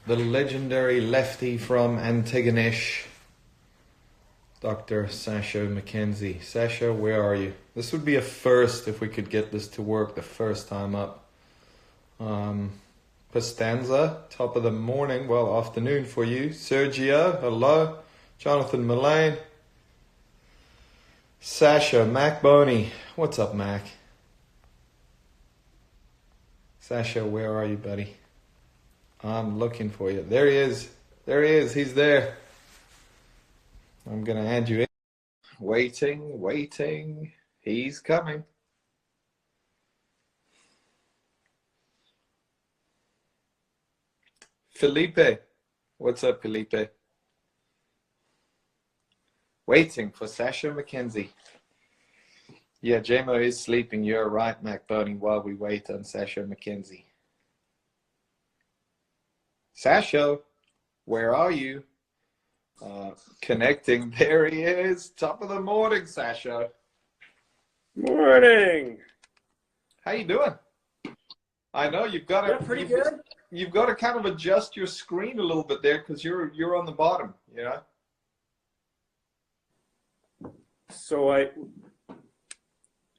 the legendary lefty from Antigonish, Dr. Sasho Mackenzie. Sasho, where are you? This would be a first if we could get this to work the first time up. Costanza, top of the morning, well, afternoon for you. Sergio, hello. Jonathan Mullane. Sasha, Mac Boney. What's up, Mac? Sasha, where are you, buddy? I'm looking for you. There he is. There he is. He's there. I'm going to add you in. Waiting. He's coming. Felipe. What's up, Felipe? Waiting for Sasho Mackenzie. Yeah, JMO is sleeping. You're right, Mac Boney, while we wait on Sasho Mackenzie. Sasho, where are you? Connecting. There he is. Top of the morning, Sasho. Morning. How you doing? I know you've got to. Yeah, pretty good. You've got to kind of adjust your screen a little bit there because you're on the bottom. You know. So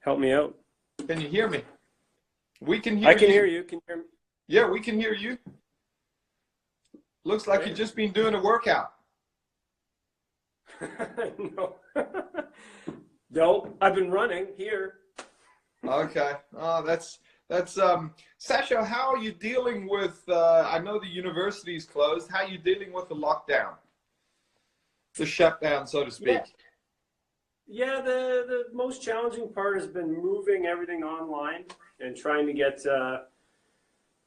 help me out. Can you hear me? We can hear. I can hear you. Can you hear me? Yeah, we can hear you. Looks like Okay. you've just been doing a workout. No. No, I've been running here. Okay. Oh, that's Sasha, how are you dealing with I know the university's closed. How are you dealing with the lockdown? The shutdown, so to speak. Yeah, the most challenging part has been moving everything online and trying to get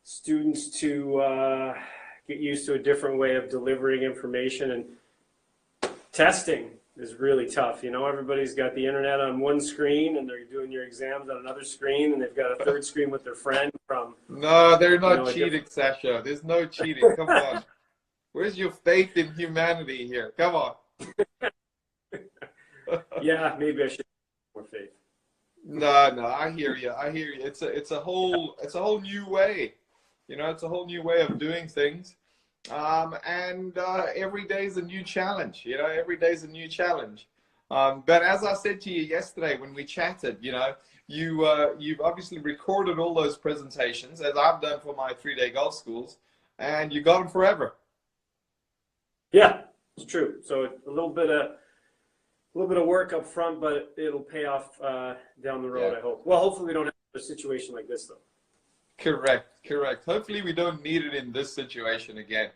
students to get used to a different way of delivering information, and testing is really tough. You know, everybody's got the internet on one screen and they're doing your exams on another screen, and they've got a third screen with their friend from. No, they're not cheating, different... Sasha. There's no cheating. Come on. Where's your faith in humanity here? Come on. Yeah, maybe I should have more faith. No, I hear you. It's a whole new way. You know, it's a whole new way of doing things. And every day is a new challenge. You know, every day is a new challenge. But as I said to you yesterday when we chatted, you know, you've obviously recorded all those presentations, as I've done for my 3-day golf schools, and you got them forever. Yeah, it's true. So a little bit of work up front, but it'll pay off down the road, Yeah. I hope. Well, hopefully we don't have a situation like this, though. Correct. Hopefully we don't need it in this situation again.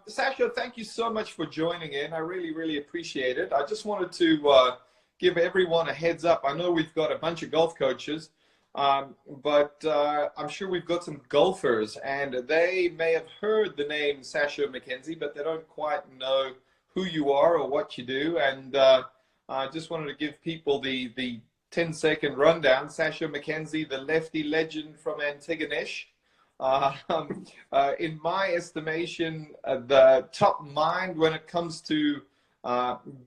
Sasha, thank you so much for joining in. I really appreciate it. I just wanted to give everyone a heads up. I know we've got a bunch of golf coaches, but I'm sure we've got some golfers, and they may have heard the name Sasho Mackenzie, but they don't quite know who you are or what you do. And I just wanted to give people the 10-second rundown. Sasho Mackenzie, the lefty legend from Antigonish. In my estimation, the top mind when it comes to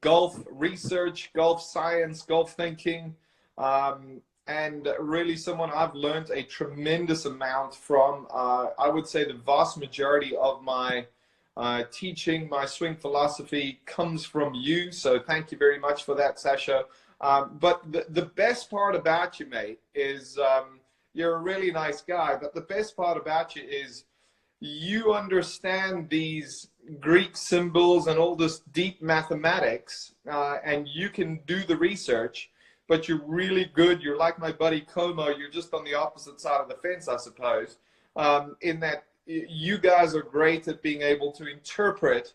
golf research, golf science, golf thinking, and really someone I've learned a tremendous amount from. I would say the vast majority of my teaching, my swing philosophy comes from you. So thank you very much for that, Sasha. But the best part about you, mate, is you're a really nice guy. But the best part about you is you understand these Greek symbols and all this deep mathematics, and you can do the research, but you're really good. You're like my buddy Como. You're just on the opposite side of the fence, I suppose, in that you guys are great at being able to interpret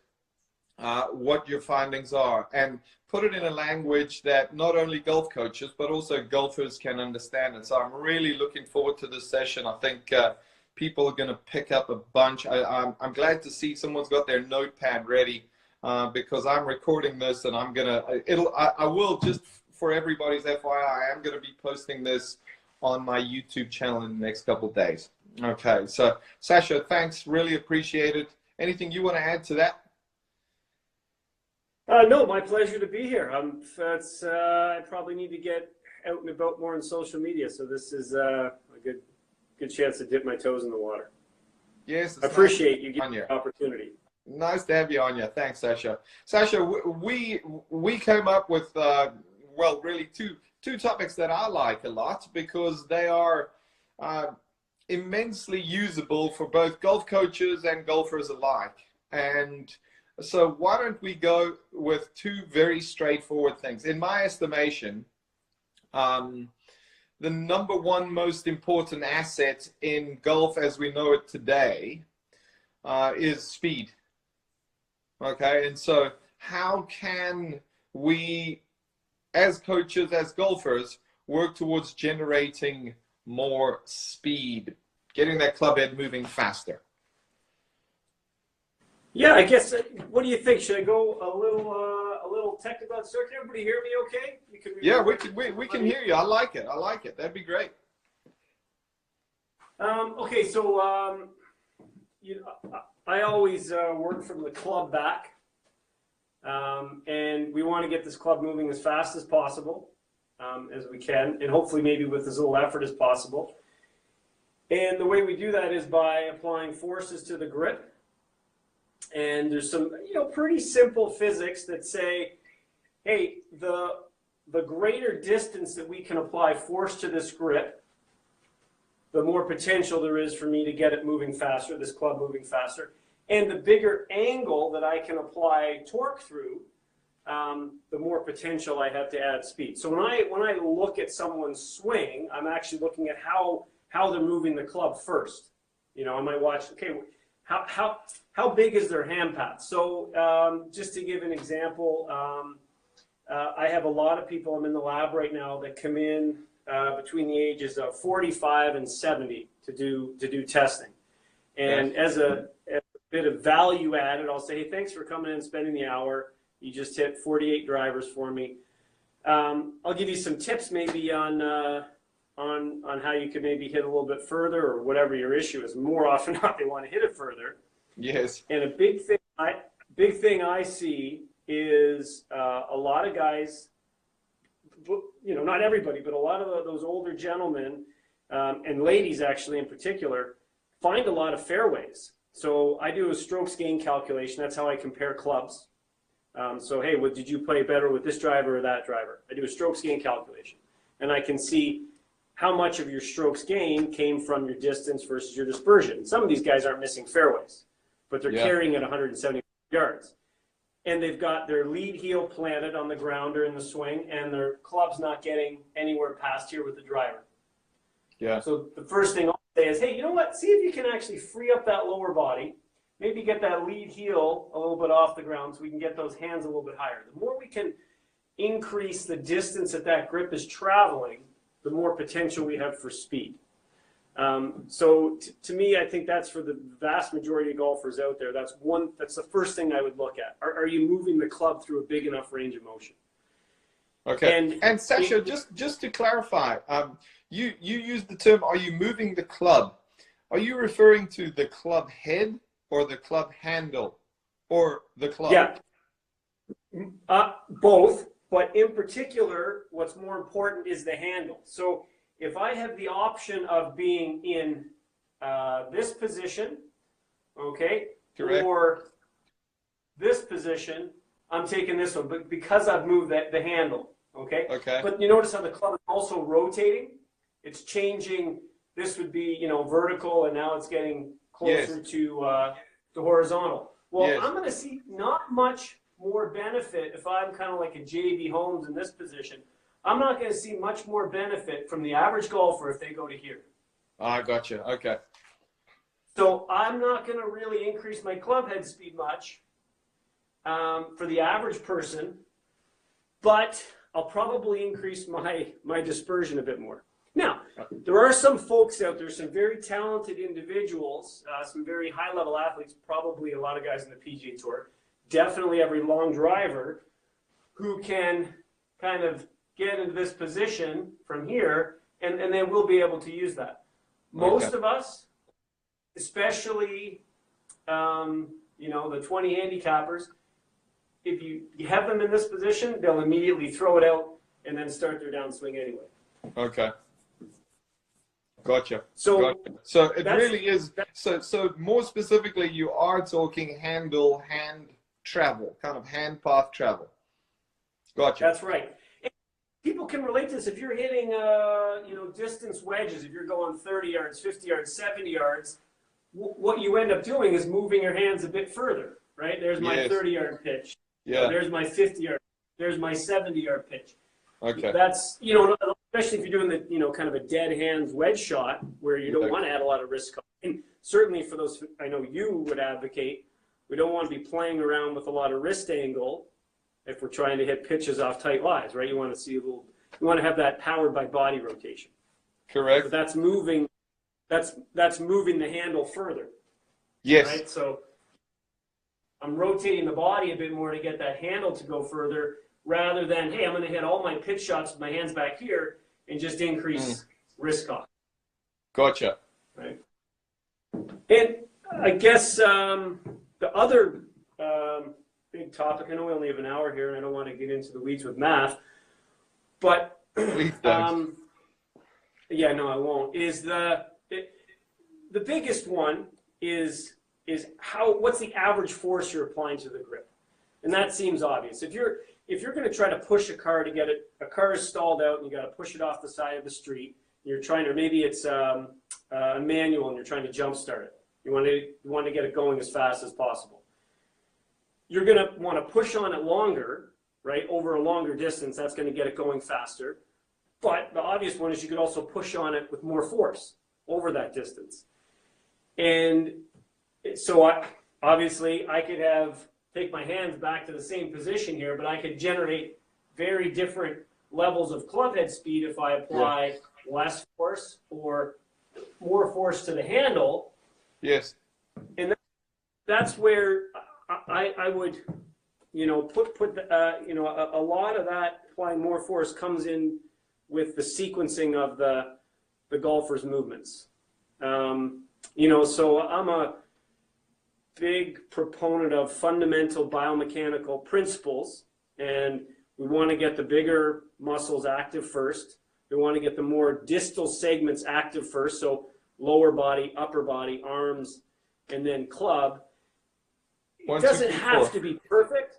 what your findings are and put it in a language that not only golf coaches but also golfers can understand. And so I'm really looking forward to this session. I think people are going to pick up a bunch. I'm glad to see someone's got their notepad ready because I'm recording this, and I will, just for everybody's FYI, I am going to be posting this on my YouTube channel in the next couple of days. Okay, so Sasha, thanks, really appreciate it. Anything you want to add to that? No, my pleasure to be here. I probably need to get out and about more on social media, so this is a good chance to dip my toes in the water. Yes, I it's appreciate you giving nice me the opportunity. Nice to have you on. Thanks, Sasha. Sasha, we came up with well, really two topics that I like a lot because they are immensely usable for both golf coaches and golfers alike. And so why don't we go with two very straightforward things? In my estimation, the number one most important asset in golf as we know it today is speed. Okay, and so how can we, as coaches, as golfers, work towards generating more speed, getting that club head moving faster? Yeah, I guess. What do you think? Should I go a little technical? So can everybody hear me? Okay. Yeah, we can hear you. I like it. I like it. That'd be great. Okay, so I always work from the club back, and we want to get this club moving as fast as possible, as we can, and hopefully maybe with as little effort as possible. And the way we do that is by applying forces to the grip. And there's some, pretty simple physics that say, hey, the greater distance that we can apply force to this grip, the more potential there is for me to get it moving faster, this club moving faster. And the bigger angle that I can apply torque through, the more potential I have to add speed. So when I look at someone's swing, I'm actually looking at how they're moving the club first. I might watch, okay, how big is their hand path? So just to give an example, I have a lot of people, I'm in the lab right now, that come in between the ages of 45 and 70 to do testing. And as a bit of value added, I'll say, hey, thanks for coming in and spending the hour. You just hit 48 drivers for me. I'll give you some tips maybe on how you could maybe hit a little bit further or whatever your issue is. More often than not, they want to hit it further. Yes. And a big thing I see is a lot of guys, not everybody, but a lot of those older gentlemen and ladies actually in particular find a lot of fairways. So I do a strokes gain calculation. That's how I compare clubs. So, hey, did you play better with this driver or that driver? I do a strokes gain calculation. And I can see how much of your strokes gain came from your distance versus your dispersion. Some of these guys aren't missing fairways, but they're carrying at 170 yards. And they've got their lead heel planted on the ground or in the swing, and their club's not getting anywhere past here with the driver. Yeah. So the first thing I'll say is, hey, you know what? See if you can actually free up that lower body. Maybe get that lead heel a little bit off the ground so we can get those hands a little bit higher. The more we can increase the distance that grip is traveling, the more potential we have for speed. So to me, I think that's for the vast majority of golfers out there. That's the first thing I would look at. Are you moving the club through a big enough range of motion? Okay. And Sasha, just to clarify, you used the term, are you moving the club? Are you referring to the club head or the club handle or the club? Yeah, both. But in particular, what's more important is the handle. So if I have the option of being in this position, okay, correct, or this position, I'm taking this one, but because I've moved the handle, okay? Okay. But you notice how the club is also rotating? It's changing. This would be, vertical, and now it's getting closer to horizontal. Well, I'm going to see not much more benefit if I'm kind of like a J.B. Holmes in this position. I'm not going to see much more benefit from the average golfer if they go to here. I gotcha. Okay. So I'm not going to really increase my club head speed much for the average person, but I'll probably increase my dispersion a bit more. Now, there are some folks out there, some very talented individuals, some very high-level athletes, probably a lot of guys in the PGA Tour, definitely every long driver who can kind of get into this position from here, and they will be able to use that. Most of us, especially, the 20 handicappers, if you have them in this position, they'll immediately throw it out and then start their downswing anyway. Okay. Gotcha. So Gotcha. So it really is. So more specifically, you are talking hand travel, kind of hand path travel. Gotcha. That's right. And people can relate to this. If you're hitting, distance wedges, if you're going 30 yards, 50 yards, 70 yards, what you end up doing is moving your hands a bit further, right? There's my 30-yard pitch. Yeah. There's my 50-yard. There's my 70-yard pitch. Okay. That's, especially if you're doing the, kind of a dead hands wedge shot where you don't want to add a lot of risk. And certainly for those, I know you would advocate, we don't want to be playing around with a lot of wrist angle if we're trying to hit pitches off tight lies, right? You want to see you want to have that powered by body rotation. Correct. But that's moving the handle further. Yes. Right? So I'm rotating the body a bit more to get that handle to go further, rather than, hey, I'm going to hit all my pitch shots with my hands back here and just increase risk off. Gotcha. Right. And I guess the other big topic, I know we only have an hour here and I don't want to get into the weeds with math, but yeah, no, I won't, is the biggest one is what's the average force you're applying to the grip? And that seems obvious. If you're going to try to push a car to get it, a car is stalled out and you got to push it off the side of the street. You're trying to, maybe it's a manual and you're trying to jump start it. You want to get it going as fast as possible. You're going to want to push on it longer, right? Over a longer distance, that's going to get it going faster. But the obvious one is you could also push on it with more force over that distance. And so obviously I could take my hands back to the same position here, but I could generate very different levels of club head speed if I apply less force or more force to the handle. Yes. And that's where I would, put a lot of that applying more force comes in with the sequencing of the golfer's movements. So I'm a big proponent of fundamental biomechanical principles, and we want to get the bigger muscles active first. We want to get the more distal segments active first, so lower body, upper body, arms, and then club. It doesn't have to be perfect.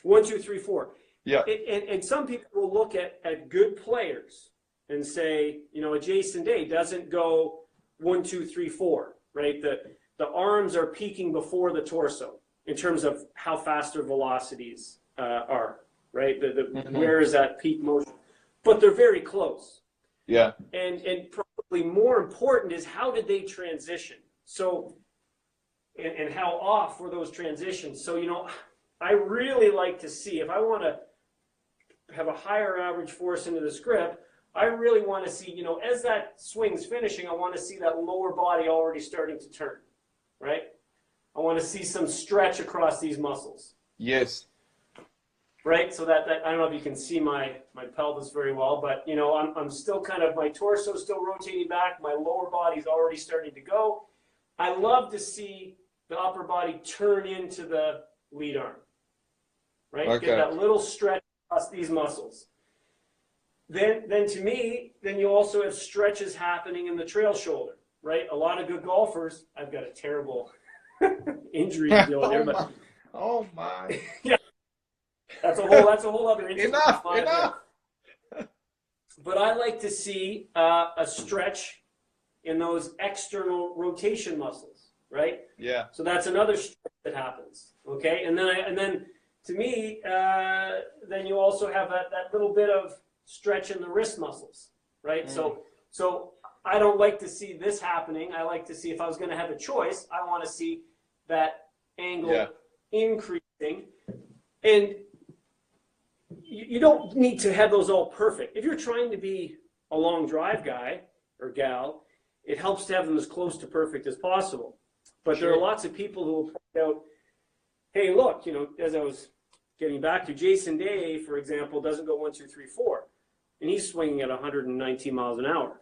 1, 2, 3, 4. Yeah. And some people will look at good players and say, a Jason Day doesn't go 1, 2, 3, 4, right? The arms are peaking before the torso in terms of how fast their velocities are, right? Where is that peak motion? But they're very close. Yeah. And probably more important is how did they transition? So, and how off were those transitions? So, I really like to see, if I want to have a higher average force into the grip, I really want to see, as that swing's finishing, I want to see that lower body already starting to turn, right? I want to see some stretch across these muscles. Yes. Right? So that I don't know if you can see my pelvis very well, but, I'm still kind of, my torso's still rotating back. My lower body's already starting to go. I love to see the upper body turn into the lead arm, right? Okay. Get that little stretch across these muscles. Then to me, you also have stretches happening in the trail shoulder, right? A lot of good golfers, I've got a terrible injury deal there, but oh my. Yeah. That's a whole other incident. Enough. But I like to see a stretch in those external rotation muscles, right? Yeah. So that's another stretch that happens. Okay, and then to me, then you also have that little bit of stretch in the wrist muscles, right? So I don't like to see this happening. I like to see, if I was going to have a choice, I want to see that angle increasing. And you don't need to have those all perfect. If you're trying to be a long drive guy or gal, it helps to have them as close to perfect as possible. But there are lots of people who will point out, hey, look, as I was getting back to, Jason Day, for example, doesn't go 1, 2, 3, 4, and he's swinging at 119 miles an hour.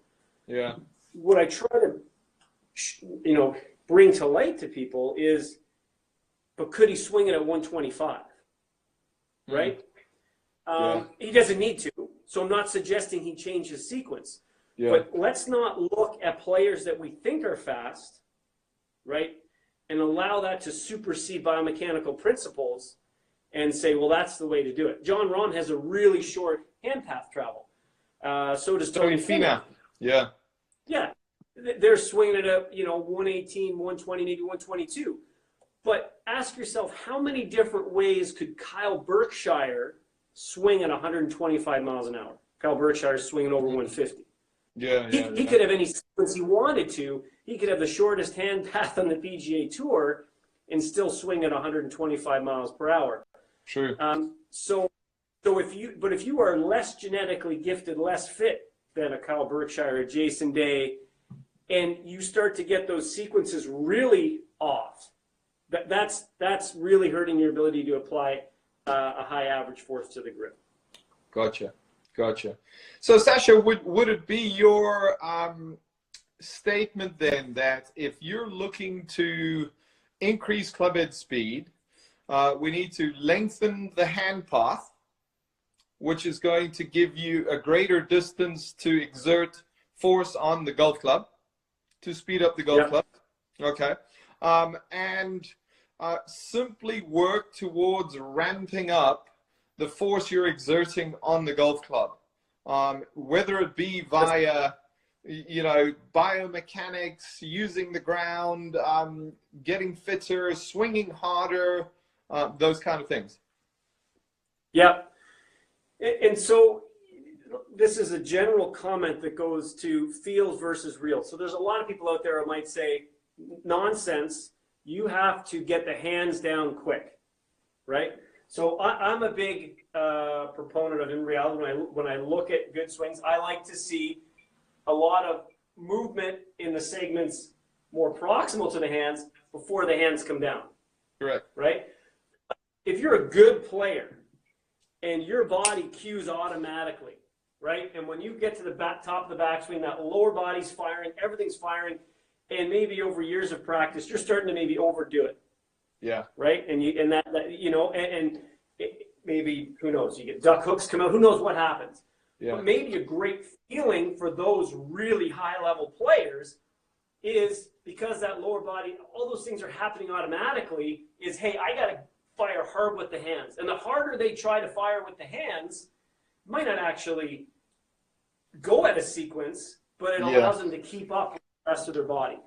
Yeah. What I try to, bring to light to people is, but could he swing it at 125? Right? He doesn't need to, so I'm not suggesting he change his sequence. Yeah. But let's not look at players that we think are fast, right? And allow that to supersede biomechanical principles and say, well, that's the way to do it. John Rahm has a really short hand path travel. So does Tony Finau. Yeah. Yeah. They're swinging it up, 118, 120, maybe 122. But ask yourself, how many different ways could Kyle Berkshire swing at 125 miles an hour? Kyle Berkshire is swinging over 150. He could have any sequence he wanted to. He could have the shortest hand path on the PGA Tour and still swing at 125 miles per hour. True. So if you are less genetically gifted, less fit than a Kyle Berkshire or Jason Day, and you start to get those sequences really off, that's really hurting your ability to apply a high average force to the grip. Gotcha. So, Sasho, would it be your statement then that if you're looking to increase clubhead speed, we need to lengthen the hand path, which is going to give you a greater distance to exert force on the golf club to speed up the golf club? Okay. And simply work towards ramping up the force you're exerting on the golf club, whether it be via, biomechanics, using the ground, getting fitter, swinging harder, those kind of things. Yeah. And so this is a general comment that goes to feels versus real. So there's a lot of people out there who might say, nonsense, you have to get the hands down quick, right? So I'm a big proponent of, in reality, when I look at good swings, I like to see a lot of movement in the segments more proximal to the hands before the hands come down. Correct. Right? If you're a good player and your body cues automatically, right? And when you get to the top of the backswing, that lower body's firing, everything's firing, and maybe over years of practice, you're starting to maybe overdo it. Yeah. Right. And maybe, who knows, you get duck hooks come out, who knows what happens. Yeah. But maybe a great feeling for those really high level players is because that lower body, all those things are happening automatically, is, hey, I got to fire hard with the hands. And the harder they try to fire with the hands, might not actually go at a sequence, but it allows them to keep up with the rest of their body.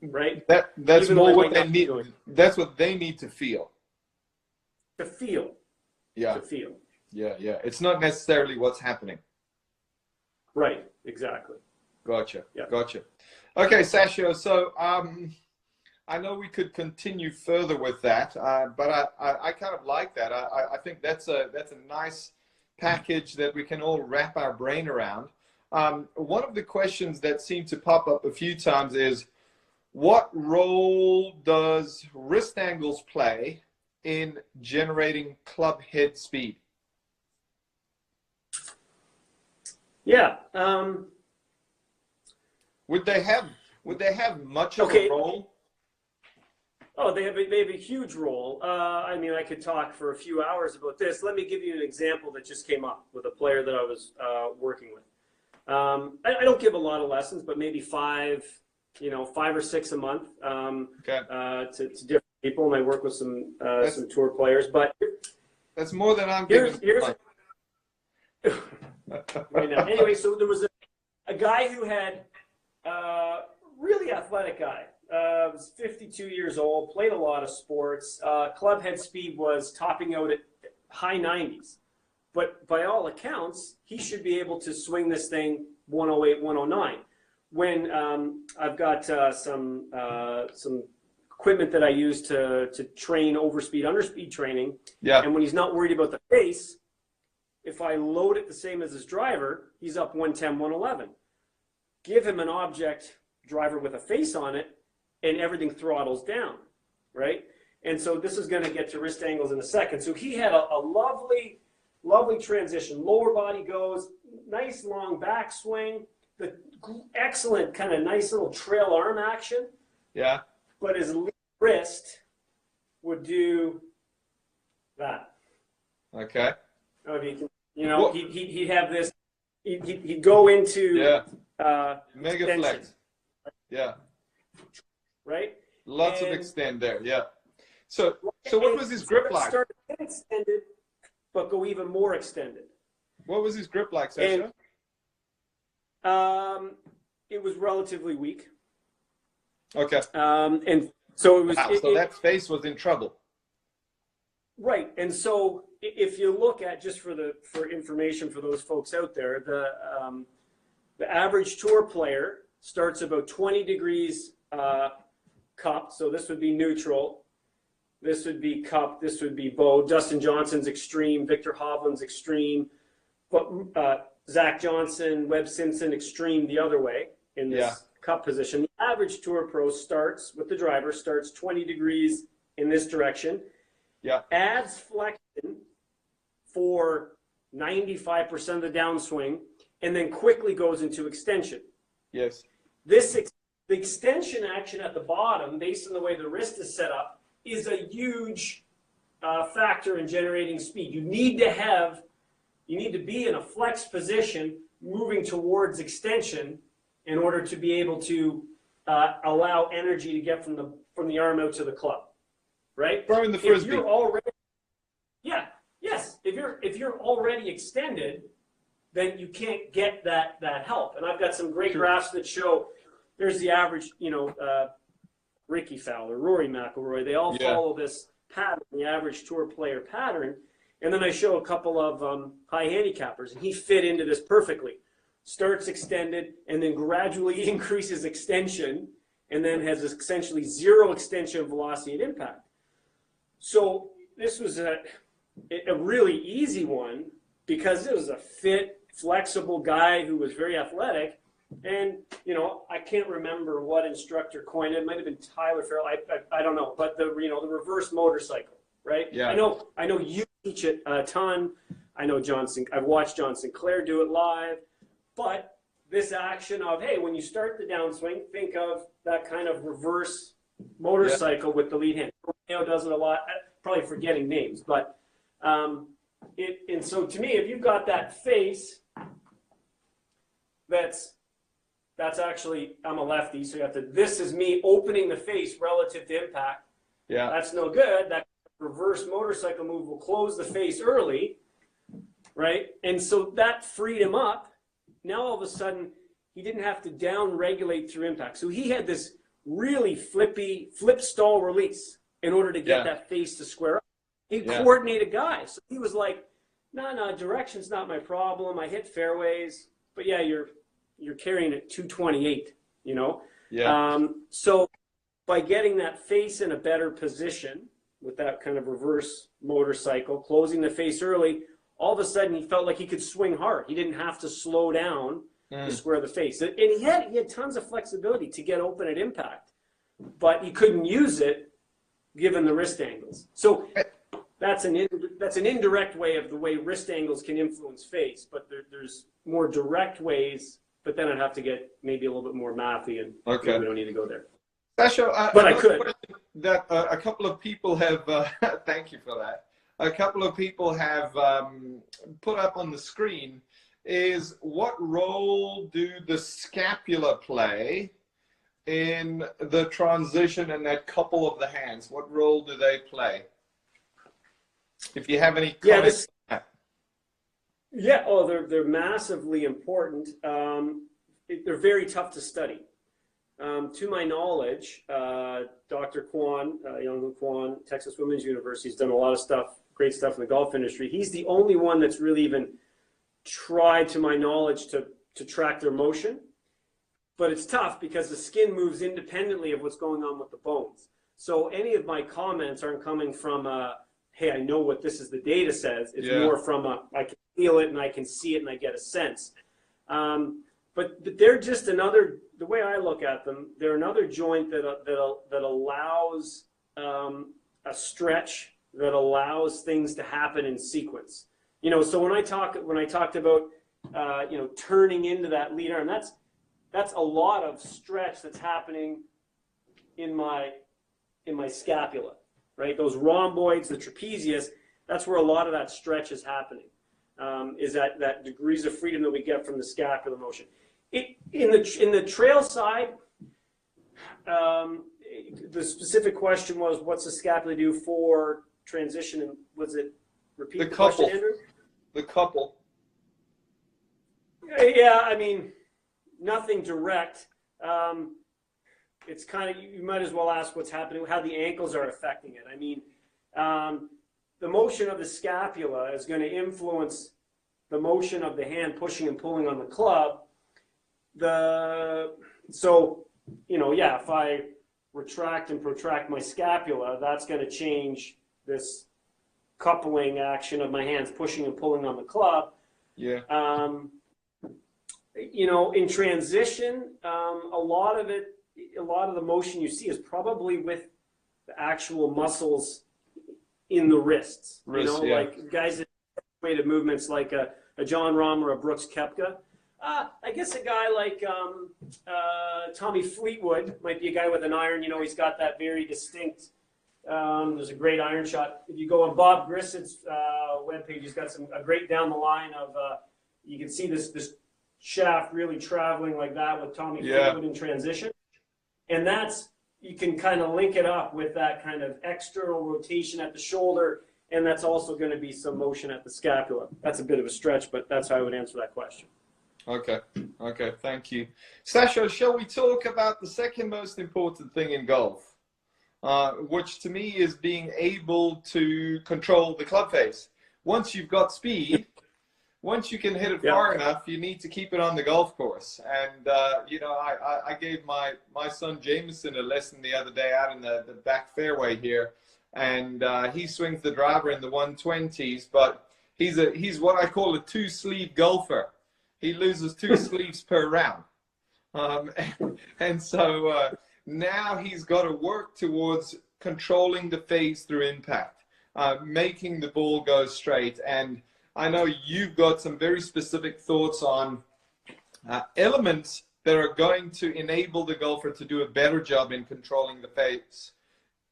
Right? That's even more what they need. That's what they need to feel. To feel. Yeah. To feel. Yeah. It's not necessarily what's happening. Right. Exactly. Gotcha. Yeah. Gotcha. Okay, Sasho. So I know we could continue further with that, but I kind of like that. I think that's a nice package that we can all wrap our brain around. One of the questions that seem to pop up a few times is, what role does wrist angles play in generating club head speed? Yeah. Would they have much of a role? Oh, they have a huge role. I mean, I could talk for a few hours about this. Let me give you an example that just came up with a player that I was working with. I don't give a lot of lessons, but maybe 5 or 6 a month to different people, and I work with some tour players. But that's more than I'm giving. Right now. Anyway, so there was a guy who had really athletic guy. Was 52 years old, played a lot of sports. Club head speed was topping out at high 90s. But by all accounts, he should be able to swing this thing 108, 109. When I've got some equipment that I use to train overspeed, underspeed training, and when he's not worried about the face, if I load it the same as his driver, he's up 110, 111. Give him an object driver with a face on it, and everything throttles down, right? And so this is going to get to wrist angles in a second. So he had a lovely, lovely transition. Lower body goes, nice long backswing, the excellent kind of nice little trail arm action. Yeah. But his wrist would do that. Okay. He'd have this, he'd go into mega extension, flex. Yeah, right? lots of extend there. Yeah. So what was his grip like? Start extended, but go even more extended. What was his grip like, Sasha? It was relatively weak. Okay. And so it was. Wow, so that face was in trouble. Right, and so if you look at, just for information for those folks out there, the average tour player starts about 20 degrees cup. So this would be neutral. This would be cup. This would be bow. Dustin Johnson's extreme. Victor Hovland's extreme. But Zach Johnson, Webb Simpson, extreme the other way in this cup position. The average tour pro starts with the driver, starts 20 degrees in this direction. Yeah. Adds flexion for 95% of the downswing, and then quickly goes into extension. Yes. The extension action at the bottom, based on the way the wrist is set up, is a huge factor in generating speed. You need to be in a flex position, moving towards extension, in order to be able to allow energy to get from the arm out to the club. Right? Throwing the frisbee. If you're already extended, then you can't get that help. And I've got some great graphs that show there's the average, Ricky Fowler, Rory McIlroy, they all follow this pattern, the average tour player pattern. And then I show a couple of high handicappers, and he fit into this perfectly. Starts extended and then gradually increases extension, and then has essentially zero extension velocity at impact. So this was a really easy one because it was a fit, flexible guy who was very athletic. And, I can't remember what instructor coined it. It might have been Tyler Farrell. I don't know. But the reverse motorcycle, right? Yeah. I know you teach it a ton. I know I've watched John Sinclair do it live. But this action of, hey, when you start the downswing, think of that kind of reverse motorcycle with the lead hand. Romeo does it a lot. Probably forgetting names, but and so to me, if you've got that face, that's actually, I'm a lefty, so you have to. This is me opening the face relative to impact. Yeah, that's no good. That reverse motorcycle move will close the face early, right? And so that freed him up. Now all of a sudden, he didn't have to down regulate through impact. So he had this really flip stall release in order to get that face to square up. He coordinated guys. So he was like, no, direction's not my problem. I hit fairways, but you're carrying it 228, So by getting that face in a better position with that kind of reverse motorcycle, closing the face early, all of a sudden he felt like he could swing hard. He didn't have to slow down to square the face. And he had tons of flexibility to get open at impact, but he couldn't use it given the wrist angles. So that's an indirect way of the way wrist angles can influence face, but there's more direct ways, but then I'd have to get maybe a little bit more mathy, and we don't need to go there. Sasho, but I could. That a couple of people have, thank you for that, a couple of people have put up on the screen is, what role do the scapula play in the transition and that couple of the hands? What role do they play? If you have any comments. They're massively important. They're very tough to study. To my knowledge, Dr. Kwan, Young Kwan, Texas Women's University, has done a lot of great stuff in the golf industry. He's the only one that's really even tried, to my knowledge, to track their motion. But it's tough because the skin moves independently of what's going on with the bones. So any of my comments aren't coming from hey, I know what the data says. It's more from I can feel it and I can see it and I get a sense. But they're just the way I look at them, they're another joint that allows a stretch, that allows things to happen in sequence. So when I talked about turning into that lead arm, that's a lot of stretch that's happening in my scapula, right? Those rhomboids, the trapezius, that's where a lot of that stretch is happening. is that degrees of freedom that we get from the scapular motion. In the trail side, the specific question was, what's the scapula do for transition? And was it repeat the question, Andrew? The couple. Yeah, I mean, nothing direct. It's kind of, you might as well ask what's happening, how the ankles are affecting it. I mean, the motion of the scapula is going to influence the motion of the hand pushing and pulling on the club. So, you know, yeah, if I retract and protract my scapula, that's going to change this coupling action of my hands pushing and pulling on the club. Yeah. You know, in transition, a lot of the motion you see is probably with the actual muscles in the wrists. You know, yeah. like guys that weighted movements like a John Rahm or a Brooks Koepka. I guess a guy like Tommy Fleetwood might be a guy with an iron. You know, he's got that very distinct. There's a great iron shot. If you go on Bob Grissett's webpage, he's got a great down the line of. You can see this shaft really traveling like that with Tommy Fleetwood in transition, and you can kind of link it up with that kind of external rotation at the shoulder, and that's also going to be some motion at the scapula. That's a bit of a stretch, but that's how I would answer that question. Okay, thank you. Sasho, shall we talk about the second most important thing in golf, which to me is being able to control the club face. Once you've got speed, once you can hit it far enough, you need to keep it on the golf course. And, you know, I gave my son Jameson a lesson the other day out in the back fairway here. And he swings the driver in the 120s, but he's what I call a two-sleeve golfer. He loses 2 sleeves per round. And so now he's got to work towards controlling the face through impact, making the ball go straight. And I know you've got some very specific thoughts on elements that are going to enable the golfer to do a better job in controlling the face,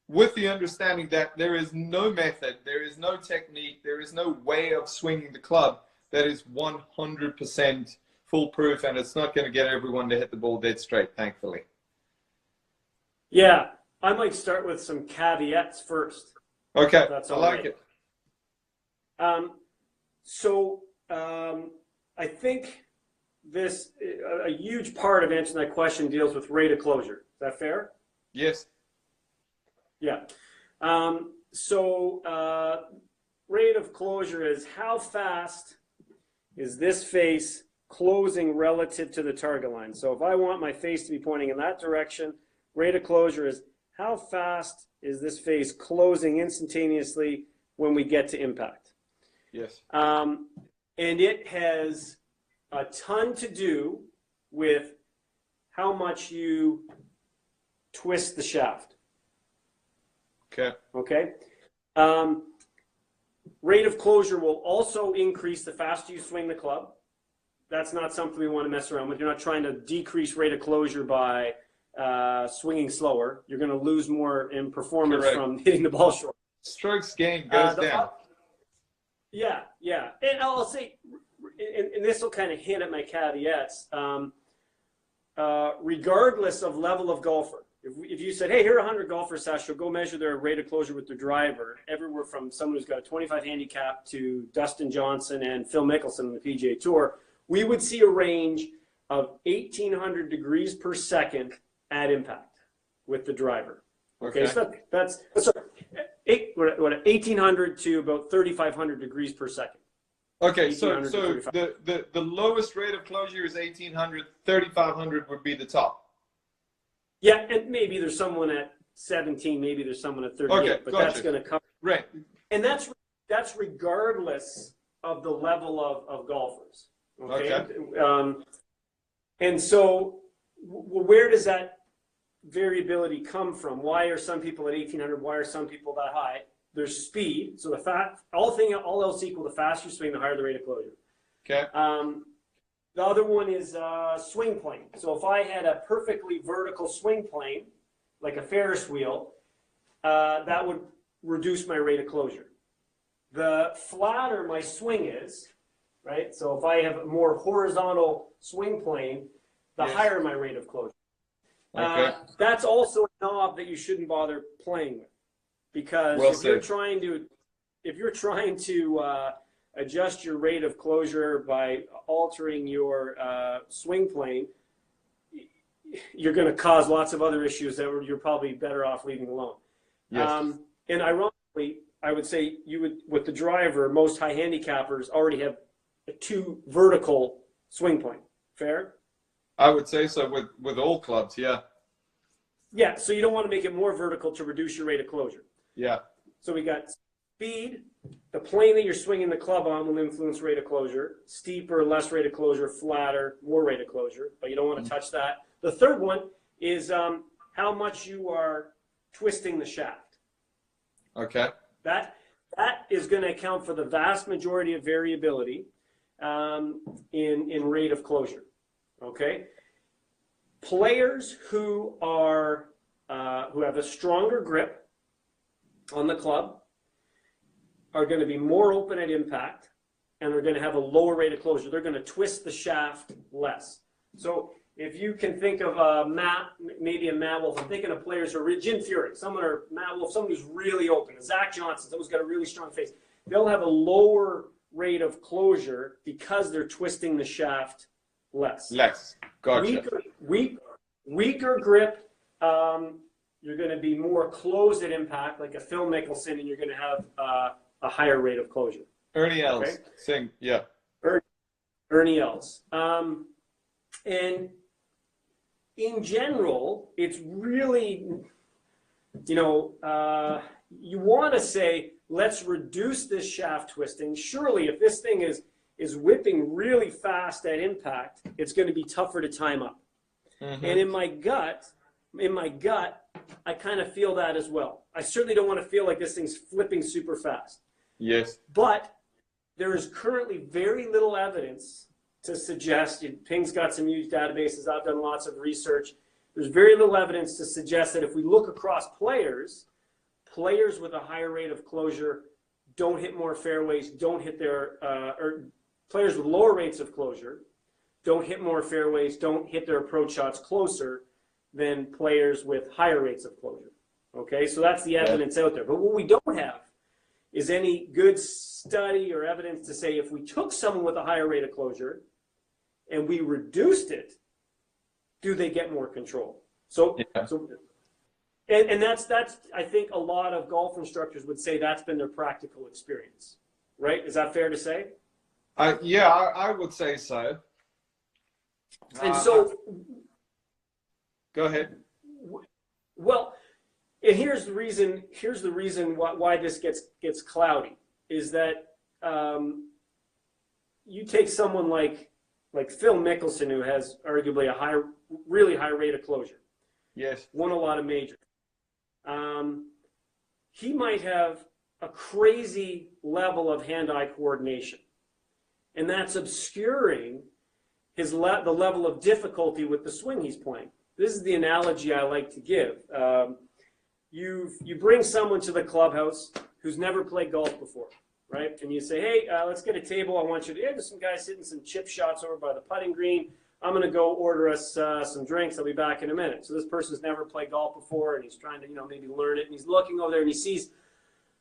with the understanding that there is no method, there is no technique, there is no way of swinging the club that is 100% foolproof, and it's not going to get everyone to hit the ball dead straight, thankfully. Yeah, I might start with some caveats first. Okay, that's I like it. I think a huge part of answering that question deals with rate of closure. Is that fair? Yes. Yeah. Rate of closure is how fast is this face closing relative to the target line. So if I want my face to be pointing in that direction, rate of closure is how fast is this face closing instantaneously when we get to impact. Yes. And it has a ton to do with how much you twist the shaft. Okay. Rate of closure will also increase the faster you swing the club. That's not something we want to mess around with. You're not trying to decrease rate of closure by swinging slower. You're going to lose more in performance from hitting the ball short. Strokes gained goes down. Yeah. And I'll say, and this will kind of hint at my caveats, regardless of level of golfer. If you said, hey, here are 100 golfers, Sasha, go measure their rate of closure with their driver, everywhere from someone who's got a 25 handicap to Dustin Johnson and Phil Mickelson on the PGA Tour, we would see a range of 1,800 degrees per second at impact with the driver. Okay. So that's 1,800 to about 3,500 degrees per second. Okay, so the lowest rate of closure is 1,800, 3,500 would be the top. Yeah, and maybe there's someone at 17, maybe there's someone at 38, but that's going to cover. Right. And that's regardless of the level of golfers. Okay. And so where does that variability come from? Why are some people at 1,800? Why are some people that high? There's speed. So all else equal, the faster you swing, the higher the rate of closure. Okay. The other one is swing plane. So if I had a perfectly vertical swing plane, like a Ferris wheel, that would reduce my rate of closure. The flatter my swing is, right? So if I have a more horizontal swing plane, the Yes. higher my rate of closure. Okay. That's also a knob that you shouldn't bother playing with, because Well if you're said. trying to adjust your rate of closure by altering your swing plane, you're going to cause lots of other issues that you're probably better off leaving alone. Yes. And ironically, I would say with the driver, most high handicappers already have a 2 vertical swing plane. Fair? I would say so with all clubs. Yeah. Yeah. So you don't want to make it more vertical to reduce your rate of closure. Yeah. So we got speed. The plane that you're swinging the club on will influence rate of closure. Steeper, less rate of closure. Flatter, more rate of closure. But you don't want to touch that. The third one is how much you are twisting the shaft. Okay. That is going to account for the vast majority of variability in rate of closure. Okay. Players who have a stronger grip on the club are going to be more open at impact, and they're going to have a lower rate of closure. They're going to twist the shaft less. So if you can think of maybe a Matt Wolf, I'm thinking of players who are Jim Furyk, Matt Wolf, someone who's really open, Zach Johnson, someone who's got a really strong face. They'll have a lower rate of closure because they're twisting the shaft less. Gotcha. Weaker grip, you're going to be more closed at impact, like a Phil Mickelson, and you're going to have a higher rate of closure. Ernie Els. Okay? Sing. Yeah. Ernie Els. And in general, it's really, you want to say, let's reduce this shaft twisting. Surely, if this thing is whipping really fast at impact, it's going to be tougher to time up. Mm-hmm. And in my gut, I kind of feel that as well. I certainly don't want to feel like this thing's flipping super fast. Yes. But there is currently very little evidence to suggest, Ping's got some huge databases, I've done lots of research. There's very little evidence to suggest that if we look across players with a higher rate of closure don't hit more fairways, don't hit or players with lower rates of closure don't hit more fairways, don't hit their approach shots closer than players with higher rates of closure. Okay, so that's the evidence out there. But what we don't have is any good study or evidence to say if we took someone with a higher rate of closure and we reduced it, do they get more control? And that's I think a lot of golf instructors would say that's been their practical experience, right? Is that fair to say? I would say so. And so, go ahead. Well, and here's the reason why this gets cloudy is that you take someone like Phil Mickelson, who has arguably a really high rate of closure. Yes. Won a lot of majors. He might have a crazy level of hand-eye coordination, and that's obscuring the level of difficulty with the swing he's playing. This is the analogy I like to give. You bring someone to the clubhouse who's never played golf before, right? And you say, hey, let's get a table. I want you to, there's some guys hitting some chip shots over by the putting green. I'm going to go order us some drinks. I'll be back in a minute. So this person's never played golf before, and he's trying to, maybe learn it. And he's looking over there, and he sees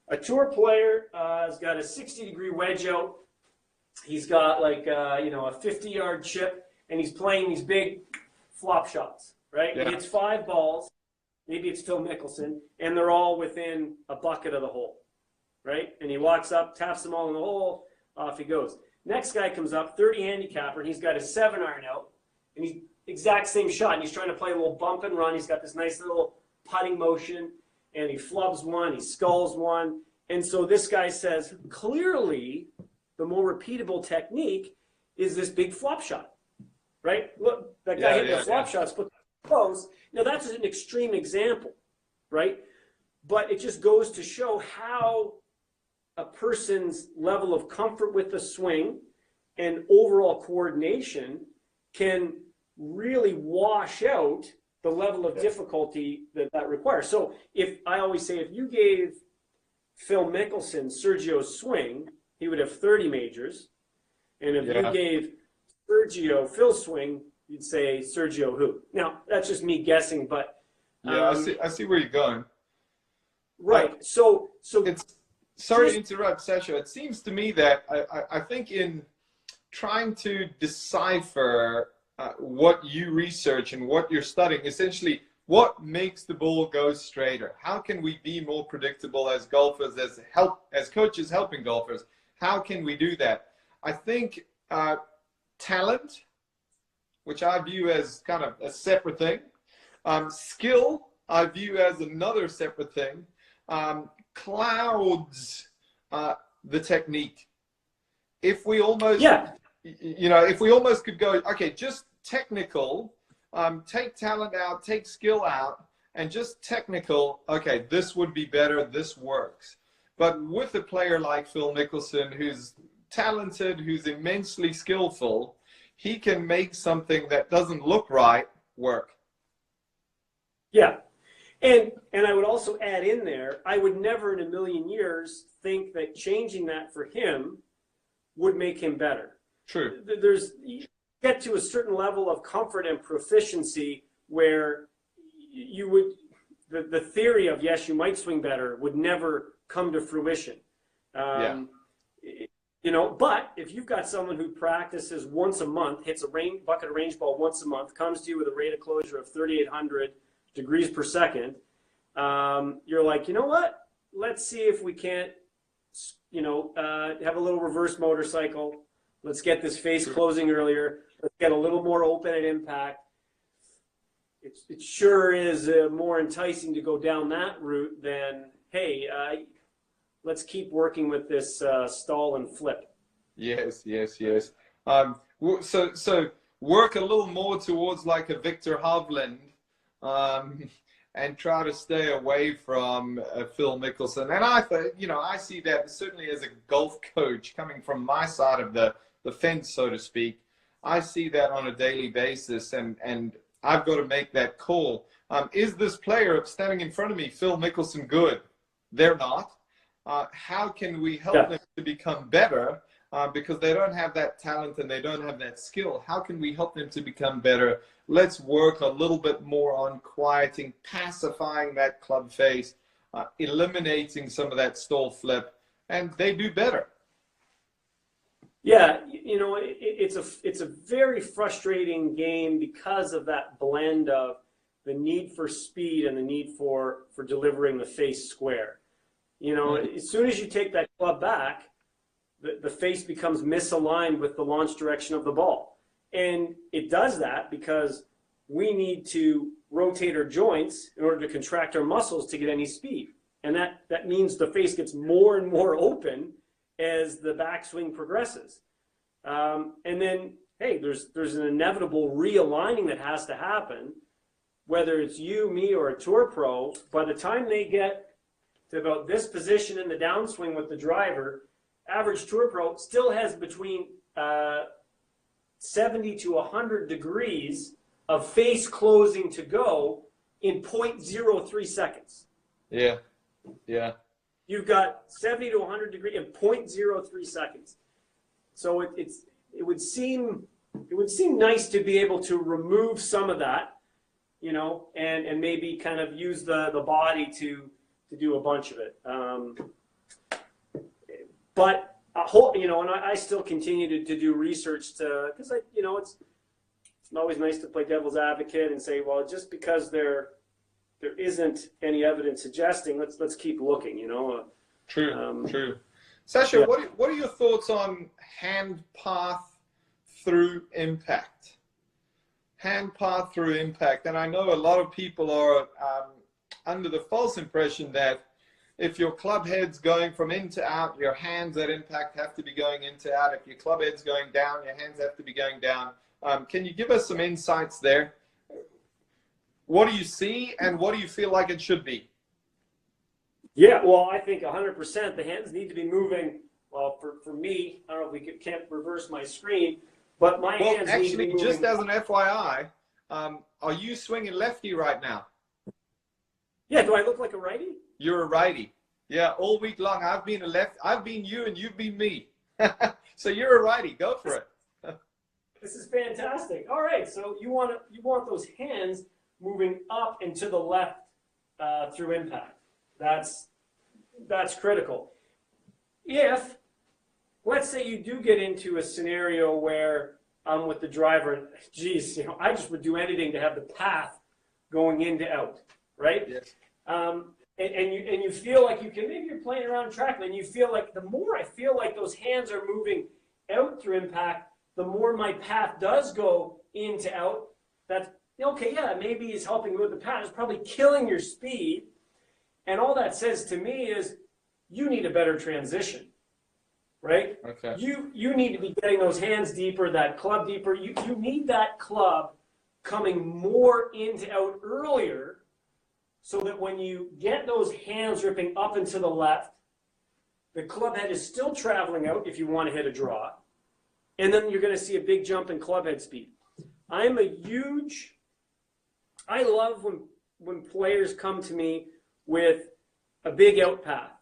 a tour player has got a 60-degree wedge out. He's got like, a 50-yard chip, and he's playing these big flop shots, right? Yeah. He hits 5 balls. Maybe it's Phil Mickelson, and they're all within a bucket of the hole, right? And he walks up, taps them all in the hole, off he goes. Next guy comes up, 30 handicapper, and he's got his 7-iron out, and he's exact same shot, and he's trying to play a little bump and run. He's got this nice little putting motion, and he flubs one, he sculls one, and so this guy says, clearly, the more repeatable technique is this big flop shot, right? Look, that guy hit the flop shots, but close. Now, that's an extreme example, right? But it just goes to show how a person's level of comfort with the swing and overall coordination can really wash out the level of difficulty that requires. So I always say, if you gave Phil Mickelson Sergio's swing, he would have 30 majors. And if you Yeah. gave Sergio Phil's swing, you'd say Sergio who? Now, that's just me guessing, but Yeah, I see where you're going. right. So It's sorry to just interrupt, Sasha. It seems to me that I think in trying to decipher what you research and what you're studying, essentially what makes the ball go straighter? How can we be more predictable as golfers, as coaches helping golfers? How can we do that? I think talent, which I view as kind of a separate thing. Skill, I view as another separate thing. Clouds the technique. If we almost, yeah, if we almost could go, okay, just technical, take talent out, take skill out, and just technical, okay, this would be better, this works. But with a player like Phil Mickelson, who's talented, who's immensely skillful, he can make something that doesn't look right work. yeah. And I would also add in there, I would never in a million years think that changing that for him would make him better. True. You get to a certain level of comfort and proficiency where you would, the theory of, yes, you might swing better would never come to fruition. Yeah. But if you've got someone who practices once a month, hits a bucket of range ball once a month, comes to you with a rate of closure of 3,800 degrees per second, you're like, you know what? Let's see if we can't, have a little reverse motorcycle. Let's get this face closing earlier. Let's get a little more open at impact. It sure is more enticing to go down that route than, hey, let's keep working with this stall and flip. Yes. So work a little more towards like a Victor Hovland, and try to stay away from Phil Mickelson. And I see that certainly as a golf coach coming from my side of the fence, so to speak. I see that on a daily basis, and I've got to make that call. Is this player standing in front of me, Phil Mickelson, good? They're not. How can we help them to become better? Because they don't have that talent and they don't have that skill. How can we help them to become better? Let's work a little bit more on quieting, pacifying that club face, eliminating some of that stall flip, and they do better. Yeah, it's a very frustrating game because of that blend of the need for speed and the need for delivering the face square. As soon as you take that club back, the face becomes misaligned with the launch direction of the ball. And it does that because we need to rotate our joints in order to contract our muscles to get any speed. And that means the face gets more and more open as the backswing progresses. And then, hey, there's an inevitable realigning that has to happen, whether it's you, me, or a tour pro. By the time they get to about this position in the downswing with the driver, average tour pro still has between 70 to 100 degrees of face closing to go in 0.03 seconds. Yeah. You've got 70 to 100 degrees in 0.03 seconds. So it would seem nice to be able to remove some of that, and maybe kind of use the body to do a bunch of it. But and I still continue to do research because it's always nice to play devil's advocate and say, well, just because there isn't any evidence suggesting, let's keep looking. True. Sasha, yeah. what are your thoughts on hand path through impact? Hand path through impact, and I know a lot of people are under the false impression that if your club head's going from in to out, your hands at impact have to be going in to out. If your club head's going down, your hands have to be going down. Can you give us some insights there? What do you see, and what do you feel like it should be? Yeah, well, I think 100% the hands need to be moving. Well, for me, I don't know if can't reverse my screen, but my hands need to be moving. Just as an FYI, are you swinging lefty right now? Yeah, do I look like a righty? You're a righty. Yeah, all week long I've been a left. I've been you and you've been me. So you're a righty. Go for it. This is fantastic. All right, so you want those hands moving up and to the left through impact. That's critical. If, let's say you do get into a scenario where I'm with the driver, and geez, I just would do anything to have the path going in to out, right? Yes. And you feel like you can, maybe you're playing around track, and you feel like the more I feel like those hands are moving out through impact, the more my path does go in to out. That's okay, yeah, maybe it's helping with the path. It's probably killing your speed. And all that says to me is you need a better transition, right? Okay. You need to be getting those hands deeper, that club deeper. You need that club coming more in to out earlier, so that when you get those hands ripping up and to the left, the club head is still traveling out if you want to hit a draw. And then you're going to see a big jump in club head speed. I love when players come to me with a big out path,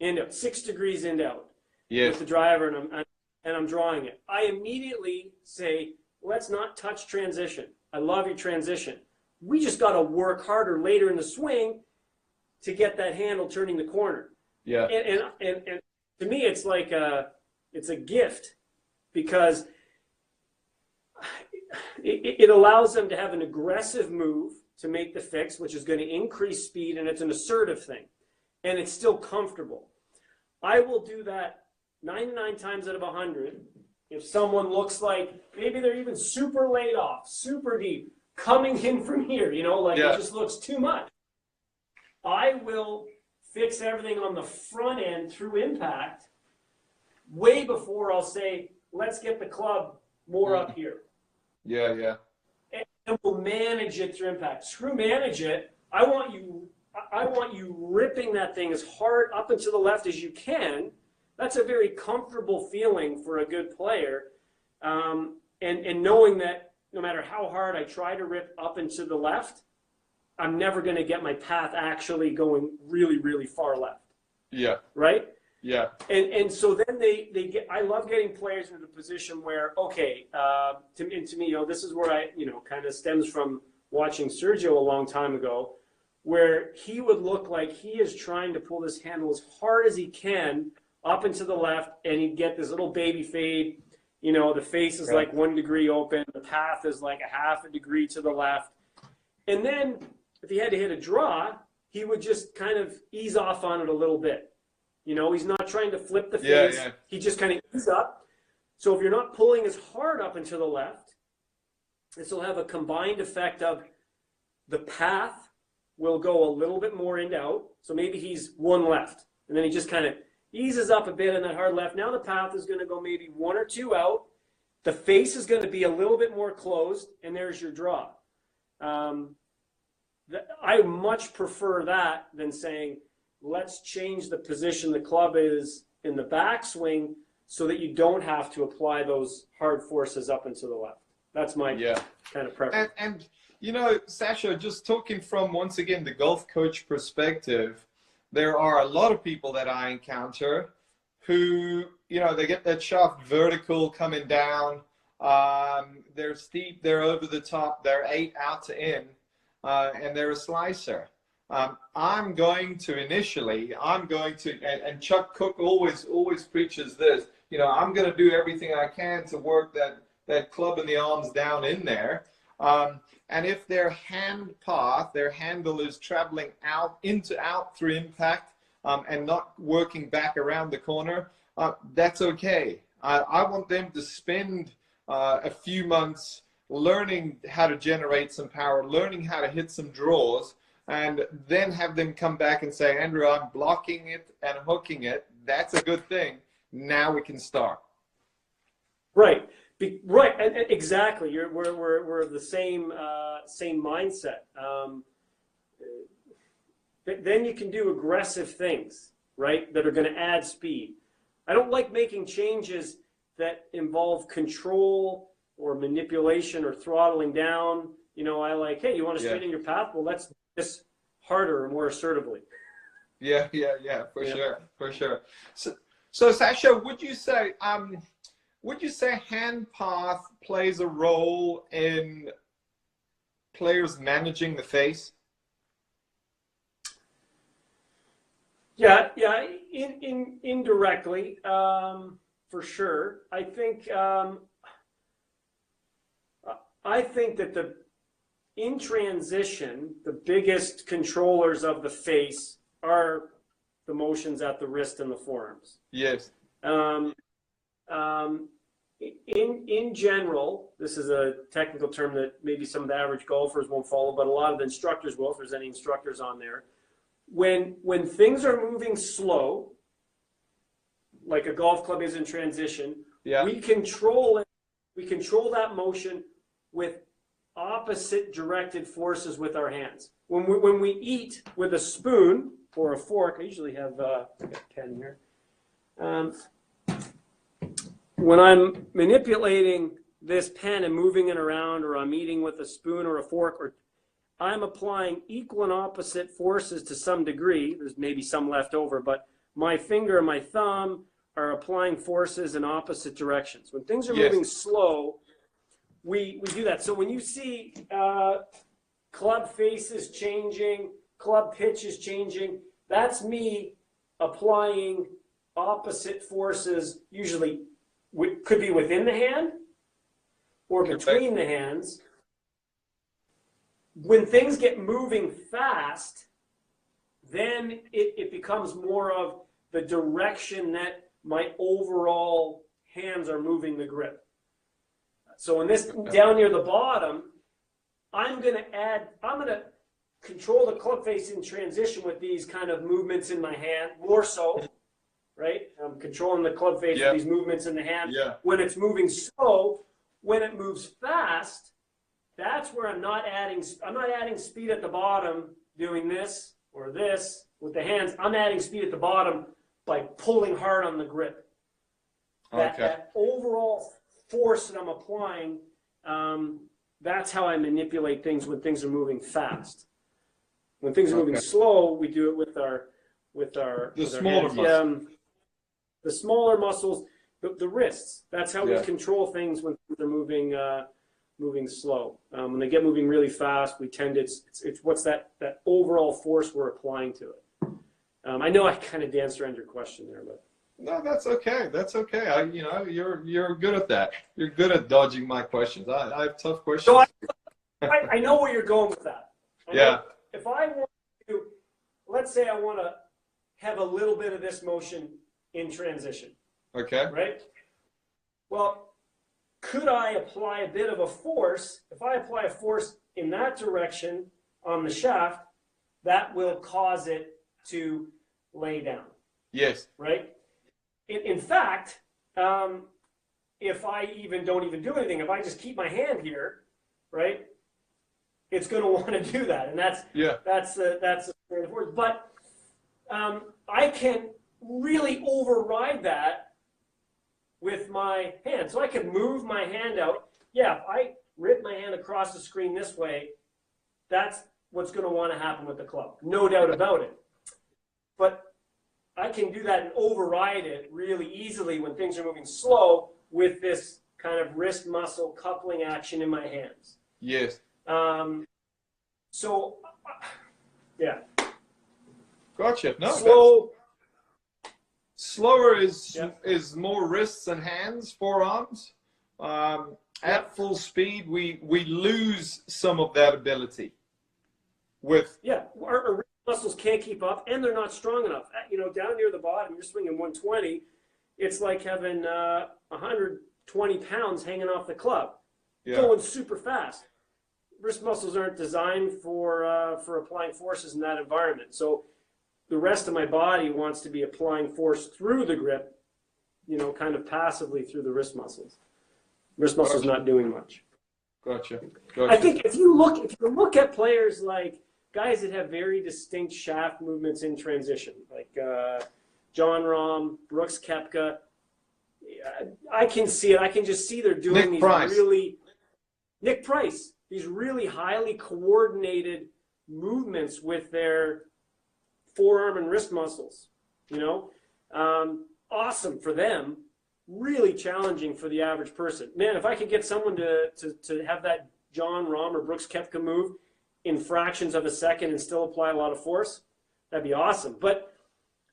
in out, 6 degrees in out, yes, with the driver, and I'm drawing it. I immediately say, let's not touch transition. I love your transition. We just got to work harder later in the swing to get that handle turning the corner. Yeah. And to me, it's like it's a gift, because it allows them to have an aggressive move to make the fix, which is going to increase speed, and it's an assertive thing, and it's still comfortable. I will do that 99 times out of 100 if someone looks like maybe they're even super laid off, super deep, coming in from here, like it just looks too much. I will fix everything on the front end through impact way before I'll say, let's get the club more up here. Yeah, yeah. And we'll manage it through impact. Screw manage it. I want you ripping that thing as hard up and to the left as you can. That's a very comfortable feeling for a good player. And knowing that no matter how hard I try to rip up and to the left, I'm never going to get my path actually going really, really far left. Yeah. Right? Yeah. And so then they get, I love getting players into the position where, okay, to me, this is where I, kind of stems from watching Sergio a long time ago, where he would look like he is trying to pull this handle as hard as he can up and to the left, and he'd get this little baby fade. The face is like 1 degree open, the path is like a half a degree to the left. And then if he had to hit a draw, he would just kind of ease off on it a little bit. He's not trying to flip the face. Yeah. He just kind of ease up. So if you're not pulling as hard up and to the left, this will have a combined effect of the path will go a little bit more in out. So maybe he's 1 left, and then he just kind of eases up a bit in that hard left. Now the path is going to go maybe 1 or 2 out. The face is going to be a little bit more closed, and there's your draw. I much prefer that than saying, let's change the position the club is in the backswing so that you don't have to apply those hard forces up and to the left. That's my kind of preference. And Sasho, just talking from, once again, the golf coach perspective, there are a lot of people that I encounter who, they get that shaft vertical coming down. They're steep, they're over the top, they're 8 out to in, and they're a slicer. I'm going to initially, and Chuck Cook always preaches this, I'm going to do everything I can to work that club and the arms down in there. And if their hand path, their handle is traveling out through impact, and not working back around the corner, that's okay. I want them to spend a few months learning how to generate some power, learning how to hit some draws, and then have them come back and say, Andrew, I'm blocking it and hooking it. That's a good thing. Now we can start. Right. Right. And exactly. We're of the same mindset. Then you can do aggressive things, right, that are going to add speed. I don't like making changes that involve control or manipulation or throttling down. I like, hey, you want to straighten your path? Well, let's do this harder and more assertively. Yeah, for sure. So Sasha, would you say hand path plays a role in players managing the face? Yeah, indirectly, for sure. I think that in transition, the biggest controllers of the face are the motions at the wrist and the forearms. Yes. In general, this is a technical term that maybe some of the average golfers won't follow, but a lot of the instructors will, if there's any instructors on there. When things are moving slow, like a golf club is in transition, yeah, we control it. We control that motion with opposite directed forces with our hands. When we eat with a spoon or a fork, I usually have a pen here. When I'm manipulating this pen and moving it around, or I'm eating with a spoon or a fork, or I'm applying equal and opposite forces to some degree. There's maybe some left over, but my finger and my thumb are applying forces in opposite directions. When things are moving slow, we do that. So when you see club faces changing, club pitches changing, that's me applying opposite forces, usually could be within the hand or between the hands. When things get moving fast, then it becomes more of the direction that my overall hands are moving the grip. So in this, down near the bottom, I'm going to control the club face in transition with these kind of movements in my hand, more so, right? I'm controlling the club face with these movements in the hand. When it's moving slow, when it moves fast, that's where I'm not adding speed at the bottom doing this or this with the hands. I'm adding speed at the bottom by pulling hard on the grip. That overall force that I'm applying, that's how I manipulate things when things are moving fast. When things are moving slow, we do it with our smaller muscles. The smaller muscles, the wrists. That's how we control things when they're moving slow. When they get moving really fast, we tend to, it's what's that overall force we're applying to it. I know I kind of danced around your question there, but. No, that's okay. That's okay. You're good at that. You're good at dodging my questions. I have tough questions. So I know where you're going with that. If I want to, let's say I want to have a little bit of this motion in transition. Okay. Right? Well, could I apply a bit of a force? If I apply a force in that direction on the shaft, that will cause it to lay down. Yes. Right? In fact, if I don't even do anything, if I just keep my hand here, right, it's going to want to do that, and that's the force. But I can really override that with my hand. So I can move my hand out. Yeah, if I rip my hand across the screen this way, that's what's going to want to happen with the club. No doubt about it. But I can do that and override it really easily when things are moving slow with this kind of wrist muscle coupling action in my hands. Yes. So, yeah. Gotcha. No. Slower is more wrists and hands, forearms. At full speed, we lose some of that ability. Our wrist muscles can't keep up, and they're not strong enough. Down near the bottom, you're swinging 120. It's like having 120 pounds hanging off the club, going super fast. Wrist muscles aren't designed for applying forces in that environment. So the rest of my body wants to be applying force through the grip, kind of passively through the wrist muscles. Wrist muscles not doing much. Gotcha. I think if you look at players like guys that have very distinct shaft movements in transition, like John Rahm, Brooks Koepka, I can see it. I can just see they're doing Nick Price, these really highly coordinated movements with their forearm and wrist muscles. awesome for them, really challenging for the average person. Man, if I could get someone to have that John Rahm or Brooks Koepka move in fractions of a second and still apply a lot of force, that'd be awesome. But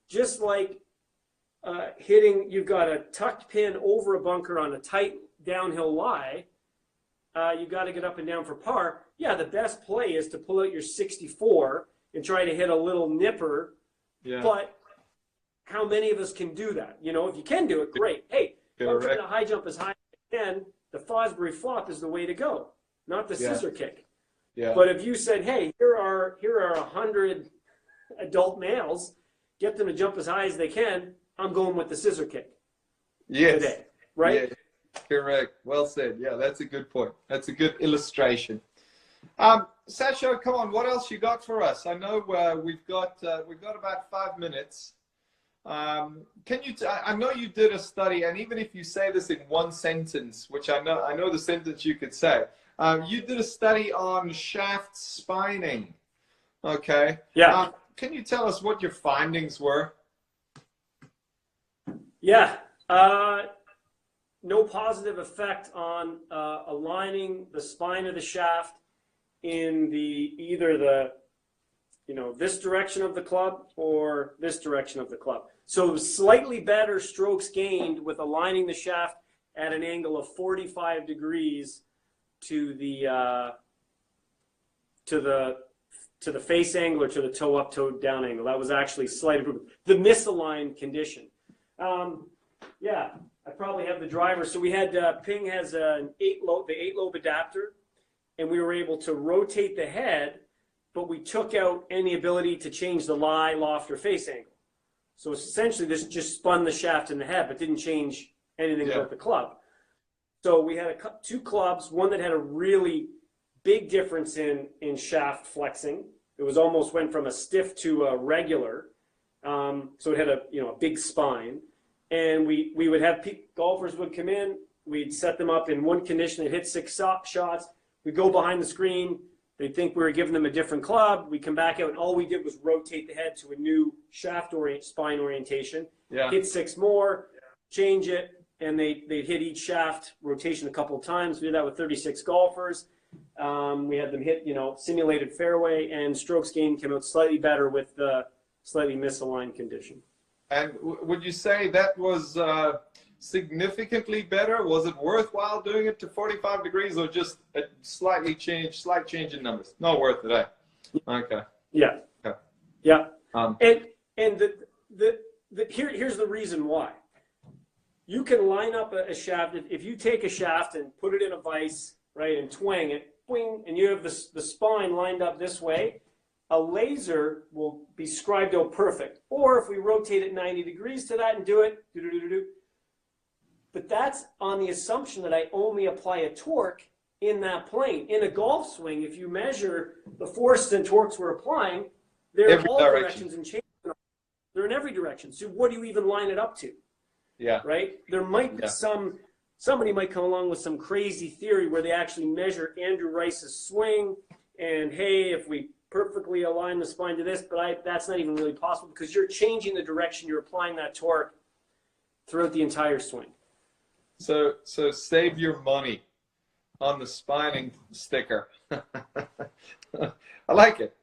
just like hitting, you've got a tucked pin over a bunker on a tight downhill lie, you got to get up and down for par. Yeah, the best play is to pull out your 64 and try to hit a little nipper. Yeah. But how many of us can do that? You know, if you can do it, great. Hey, if I'm trying to high jump as high as I can, the Fosbury flop is the way to go, not the scissor kick. Yeah. But if you said, hey, here are 100 adult males, get them to jump as high as they can, I'm going with the scissor kick. Yes. Today, right? Yeah. Correct. Well said. Yeah, that's a good point. That's a good illustration. Sasho, come on. What else you got for us? I know we've got about 5 minutes. Can you? I know you did a study, and even if you say this in one sentence, which I know the sentence you could say, you did a study on shaft spining. Okay. Yeah. Can you tell us what your findings were? Yeah. No positive effect on aligning the spine of the shaft in either this direction of the club or this direction of the club. So slightly better strokes gained with aligning the shaft at an angle of 45 degrees to the face angle or to the toe up, toe down angle. That was actually slight improvement. The misaligned condition. Yeah, I probably have the driver. So we had Ping has the 8-lobe adapter, and we were able to rotate the head, but we took out any ability to change the lie, loft, or face angle. So essentially, this just spun the shaft in the head, but didn't change anything about the club. So we had two clubs, one that had a really big difference in shaft flexing. It was almost went from a stiff to a regular. So it had a big spine. And we would have golfers would come in, we'd set them up in one condition, they'd hit 6 shots, we'd go behind the screen, they'd think we were giving them a different club, we'd come back out, and all we did was rotate the head to a new spine orientation, hit 6 more, change it, and they'd hit each shaft rotation a couple of times. We did that with 36 golfers. We had them hit, simulated fairway, and strokes gained came out slightly better with the slightly misaligned condition. And would you say that was significantly better? Was it worthwhile doing it to 45 degrees, or just a slight change in numbers? Not worth it, eh? Okay. Yeah. Okay. Yeah. And here's the reason why. You can line up a shaft. If you take a shaft and put it in a vise, right, and twang it, boing, and you have the spine lined up this way, a laser will be scribed out perfect. Or if we rotate it 90 degrees to that and do it, but that's on the assumption that I only apply a torque in that plane. In a golf swing, if you measure the forces and torques we're applying, they're in all directions and changes. They're in every direction. So what do you even line it up to? Yeah. Right? There might be somebody might come along with some crazy theory where they actually measure Andrew Rice's swing, and hey, if we perfectly align the spine to this, but that's not even really possible because you're changing the direction you're applying that torque throughout the entire swing. So save your money on the spining sticker. I like it.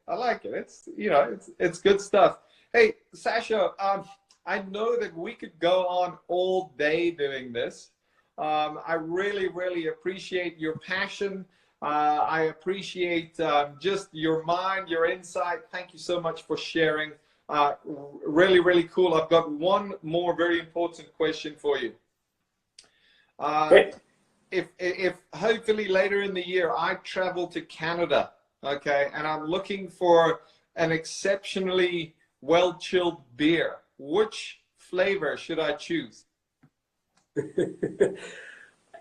It's good stuff. Hey, Sasho, I know that we could go on all day doing this. I really, really appreciate your passion. I appreciate just your mind, your insight. Thank you so much for sharing. Really, really cool. I've got one more very important question for you. If hopefully later in the year I travel to Canada, okay, and I'm looking for an exceptionally well-chilled beer, which flavor should I choose?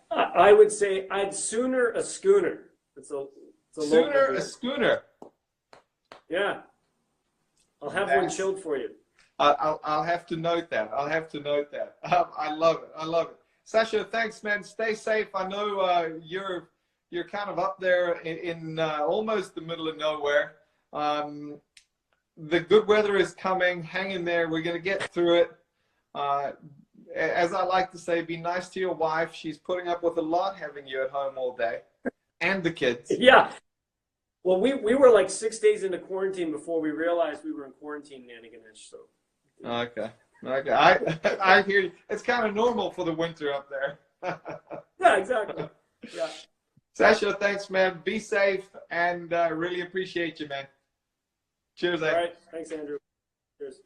I would say I'd sooner a schooner. It's a schooner. Yeah, I'll have one chilled for you. I'll have to note that. I love it. Sasho, thanks, man. Stay safe. I know you're kind of up there in almost the middle of nowhere. The good weather is coming. Hang in there. We're going to get through it. As I like to say, be nice to your wife. She's putting up with a lot having you at home all day, and the kids. Yeah. Well, we were like 6 days into quarantine before we realized we were in quarantine, Nanniganish. So. Okay. Okay. I hear you. It's kind of normal for the winter up there. Yeah, exactly. Yeah. Sasho, thanks, man. Be safe, and really appreciate you, man. Cheers, All right. Thanks, Andrew. Cheers.